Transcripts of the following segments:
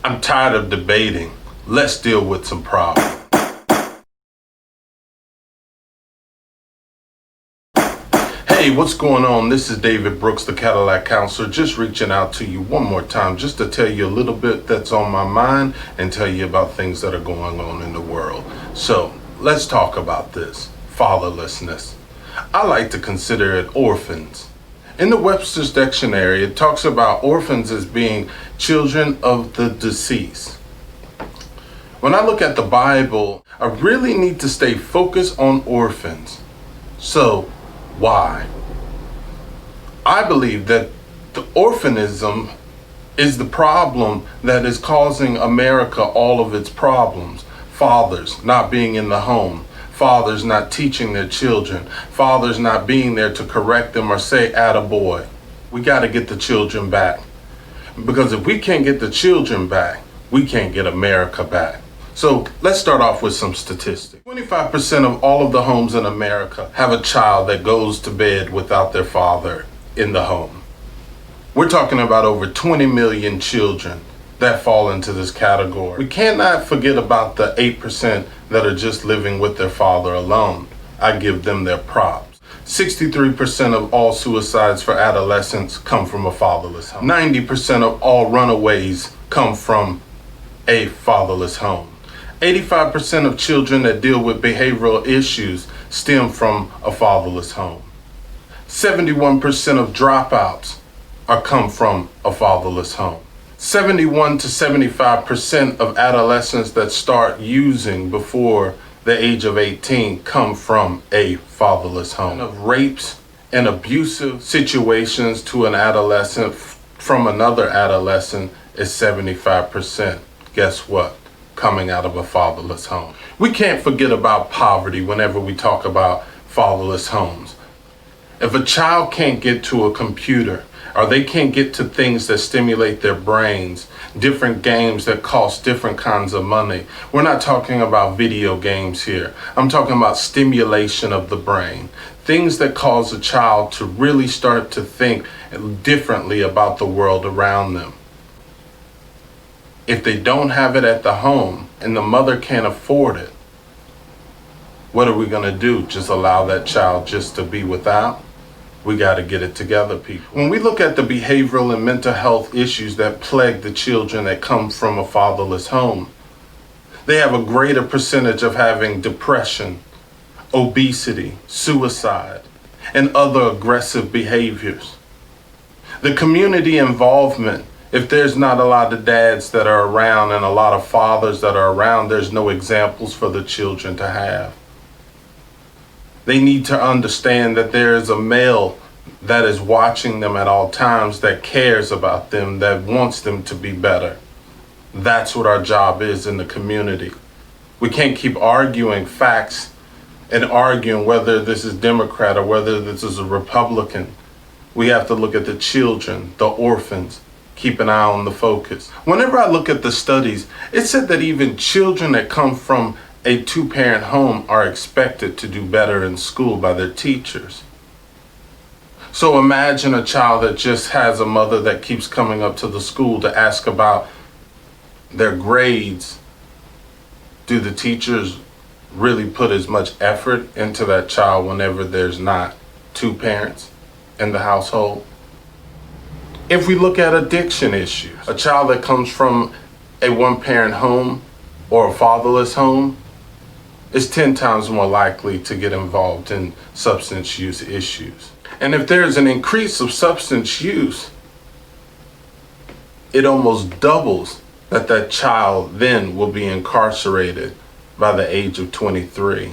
I'm tired of debating. Let's deal with some problems. Hey, what's going on? This is David Brooks, the Cadillac Counselor, just reaching out to you one more time just to tell you a little bit that's on my mind and tell you about things that are going on in the world. So let's talk about this. Fatherlessness. I like to consider it orphans. In the Webster's Dictionary, it talks about orphans as being children of the deceased. When I look at the Bible, I really need to stay focused on orphans. So, why? I believe that the orphanism is the problem that is causing America all of its problems. Fathers not being in the home, fathers not teaching their children, fathers not being there to correct them or say, attaboy. We got to get the children back. Because if we can't get the children back, we can't get America back. So let's start off with some statistics. 25% of all of the homes in America have a child that goes to bed without their father in the home. We're talking about over 20 million children that fall into this category. We cannot forget about the 8% that are just living with their father alone. I give them their props. 63% of all suicides for adolescents come from a fatherless home. 90% of all runaways come from a fatherless home. 85% of children that deal with behavioral issues stem from a fatherless home. 71% of dropouts come from a fatherless home. 71 to 75% of adolescents that start using before the age of 18 come from a fatherless home. Of rapes and abusive situations to an adolescent from another adolescent is 75%. Guess what? Coming out of a fatherless home. We can't forget about poverty whenever we talk about fatherless homes. If a child can't get to a computer, or they can't get to things that stimulate their brains, different games that cost different kinds of money. We're not talking about video games here. I'm talking about stimulation of the brain. Things that cause a child to really start to think differently about the world around them. If they don't have it at the home and the mother can't afford it, what are we going to do? Just allow that child just to be without? We got to get it together, people. When we look at the behavioral and mental health issues that plague the children that come from a fatherless home, they have a greater percentage of having depression, obesity, suicide, and other aggressive behaviors. The community involvement, if there's not a lot of dads that are around and a lot of fathers that are around, there's no examples for the children to have. They need to understand that there is a male that is watching them at all times, that cares about them, that wants them to be better. That's what our job is in the community. We can't keep arguing facts and arguing whether this is Democrat or whether this is a Republican. We have to look at the children, the orphans, keep an eye on the focus. Whenever I look at the studies, it said that even children that come from a two-parent home are expected to do better in school by their teachers. So imagine a child that just has a mother that keeps coming up to the school to ask about their grades. Do the teachers really put as much effort into that child whenever there's not two parents in the household? If we look at addiction issues, a child that comes from a one-parent home or a fatherless home is 10 times more likely to get involved in substance use issues. And if there's an increase of substance use, it almost doubles that child then will be incarcerated by the age of 23.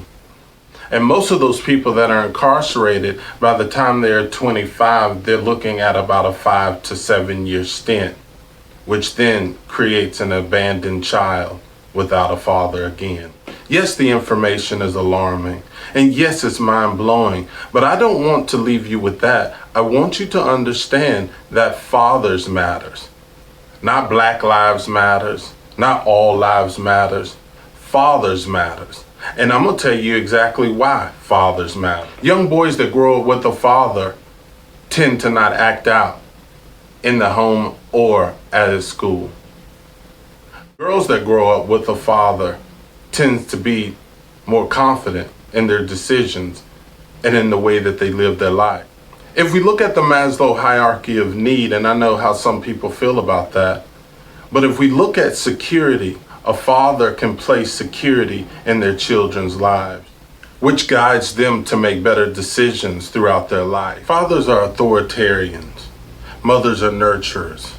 And most of those people that are incarcerated, by the time they're 25, they're looking at about a 5 to 7 year stint, which then creates an abandoned child without a father again. Yes, the information is alarming, and yes, it's mind-blowing, but I don't want to leave you with that. I want you to understand that fathers matters. Not Black Lives Matters, not all lives matters. Fathers matters. And I'm going to tell you exactly why fathers matter. Young boys that grow up with a father tend to not act out in the home or at his school. Girls that grow up with a father tend to be more confident in their decisions and in the way that they live their life. If we look at the Maslow hierarchy of need, and I know how some people feel about that, but if we look at security, a father can place security in their children's lives, which guides them to make better decisions throughout their life. Fathers are authoritarians. Mothers are nurturers.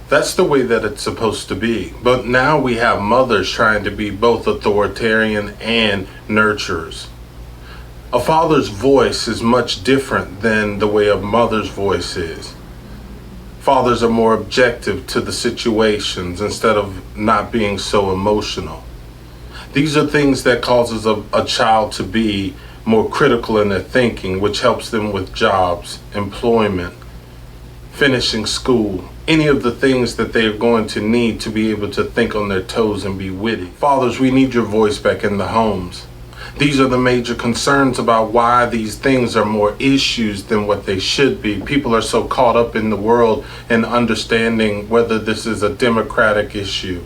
That's the way that it's supposed to be. But now we have mothers trying to be both authoritarian and nurturers. A father's voice is much different than the way a mother's voice is. Fathers are more objective to the situations instead of not being so emotional. These are things that causes a child to be more critical in their thinking, which helps them with jobs, employment, finishing school, any of the things that they are going to need to be able to think on their toes and be witty. Fathers, we need your voice back in the homes. These are the major concerns about why these things are more issues than what they should be. People are so caught up in the world and understanding whether this is a Democratic issue,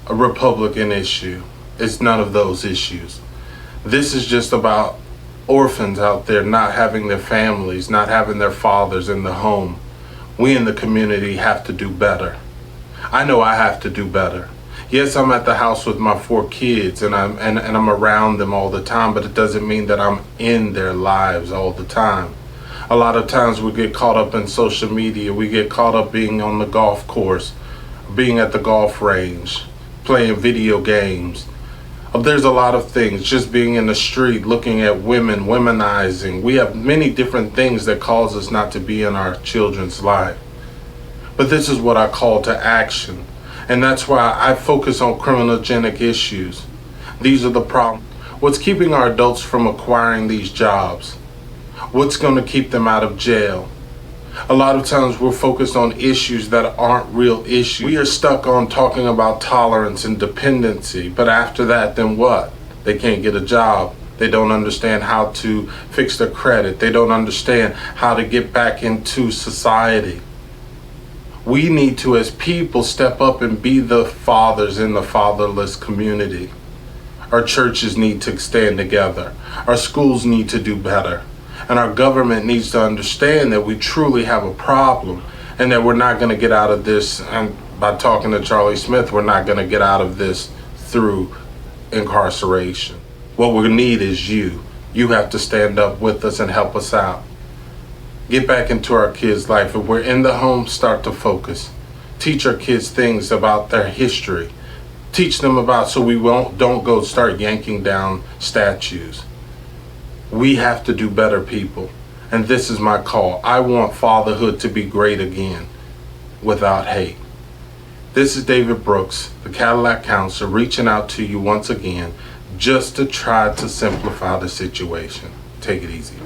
a Republican issue. It's none of those issues. This is just about orphans out there not having their families, not having their fathers in the home. We in the community have to do better. I know I have to do better. Yes, I'm at the house with my 4 kids and I'm around them all the time, but it doesn't mean that I'm in their lives all the time. A lot of times we get caught up in social media. We get caught up being on the golf course, being at the golf range, playing video games. There's a lot of things, just being in the street, looking at women, womanizing. We have many different things that cause us not to be in our children's life. But this is what I call to action. And that's why I focus on criminogenic issues. These are the problems. What's keeping our adults from acquiring these jobs? What's going to keep them out of jail? A lot of times we're focused on issues that aren't real issues. We are stuck on talking about tolerance and dependency, but after that, then what? They can't get a job. They don't understand how to fix their credit. They don't understand how to get back into society. We need to, as people, step up and be the fathers in the fatherless community. Our churches need to stand together. Our schools need to do better. And our government needs to understand that we truly have a problem and that we're not going to get out of this. And by talking to Charlie Smith, we're not going to get out of this through incarceration. What we need is you. You have to stand up with us and help us out. Get back into our kids' life. If we're in the home, start to focus. Teach our kids things about their history. Teach them about so we don't go start yanking down statues. We have to do better, people. And this is my call. I want fatherhood to be great again without hate. This is David Brooks, the Cadillac Counselor, reaching out to you once again just to try to simplify the situation. Take it easy.